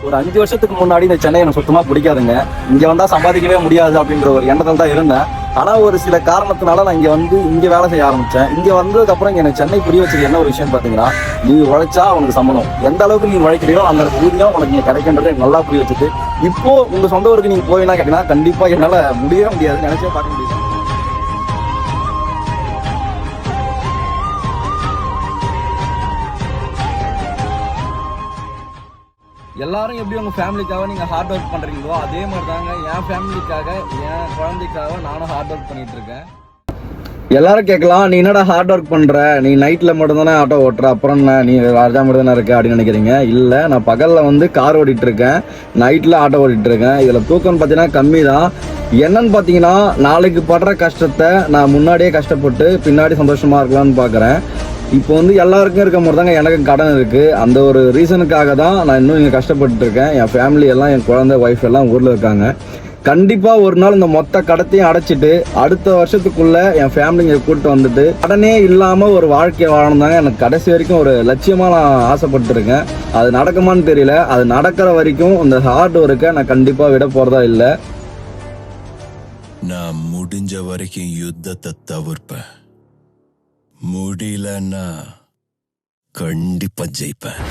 ஒரு 5 வருஷத்துக்கு முன்னாடி இந்த சென்னை எனக்கு சுத்தமா பிடிக்காதுங்க. இங்க வந்தா சம்பாதிக்கவே முடியாது அப்படின்ற ஒரு எண்ணத்தில் தான் இருந்தேன். ஆனா ஒரு சில காரணத்தினால நான் இங்க வேலை செய்ய ஆரம்பிச்சேன். இங்க வந்ததுக்கு அப்புறம் எனக்கு சென்னை புரிய வச்சது என்ன ஒரு விஷயம் பாத்தீங்கன்னா, நீ உழைச்சா உனக்கு சம்பளம், எந்த அளவுக்கு நீ உழைக்கிறியோ அந்த ஊதியம் உனக்கு இங்க கிடைக்கின்றது எனக்கு நல்லா புரிய வச்சுட்டு, இப்போ உங்க சொந்த ஊருக்கு நீங்க போயினா கேட்டீங்கன்னா கண்டிப்பா என்னால முடியவே முடியாது, நினைச்சே பார்க்க முடியாது. எல்லாரும் எப்படி உங்க ஃபேமிலிக்காக நீங்க ஹார்ட் ஒர்க் பண்றீங்களோ அதே மாதிரி தாங்க என் ஃபேமிலிக்காக, என் குழந்தைக்காக நானும் ஹார்ட் ஒர்க் பண்ணிட்டு இருக்கேன். எல்லாரும் கேட்கலாம், நீ என்னடா ஹார்ட் ஒர்க் பண்ற, நீ நைட்ல மட்டும் தானே ஆட்டோ ஓட்டுற, அப்புறம் என்ன நீ ராஜா மட்டும் தானே இருக்க அப்படின்னு நினைக்கிறீங்க. இல்ல, நான் பகல்ல கார் ஓட்டிட்டு இருக்கேன், நைட்ல ஆட்டோ ஓட்டிட்டு இருக்கேன். இதுல தூக்கம் பார்த்தீங்கன்னா கம்மி தான். என்னன்னு பார்த்தீங்கன்னா, நாளைக்கு படுற கஷ்டத்தை நான் முன்னாடியே கஷ்டப்பட்டு பின்னாடி சந்தோஷமா இருக்கலாம்னு பாக்குறேன். இப்போ எல்லாருக்கும் இருக்க மாதிரி தாங்க எனக்கு கடன் இருக்கு. அந்த ஒரு ரீசனுக்காக தான் நான் இன்னும் இங்கே கஷ்டப்பட்டு இருக்கேன். என் ஃபேமிலி எல்லாம், என் குழந்தை, ஒய்ஃப் எல்லாம் ஊரில் இருக்காங்க. கண்டிப்பாக ஒரு நாள் இந்த மொத்த கடத்தையும் அடைச்சிட்டு அடுத்த வருஷத்துக்குள்ள என் ஃபேமிலி இங்கே கூப்பிட்டு வந்துட்டு கடனே இல்லாமல் ஒரு வாழ்க்கையை வாழணும் தாங்க எனக்கு கடைசி வரைக்கும் ஒரு லட்சியமாக நான் ஆசைப்பட்டுருக்கேன். அது நடக்குமான்னு தெரியல. அது நடக்கிற வரைக்கும் இந்த ஹார்ட் ஒர்க்கை நான் கண்டிப்பாக விட போகிறதா இல்லை. நான் முடிஞ்ச வரைக்கும் யுத்தத்தை தவிர்ப்பேன். முடியலன்னா கண்டிப்பா ஜெயிப்பேன்.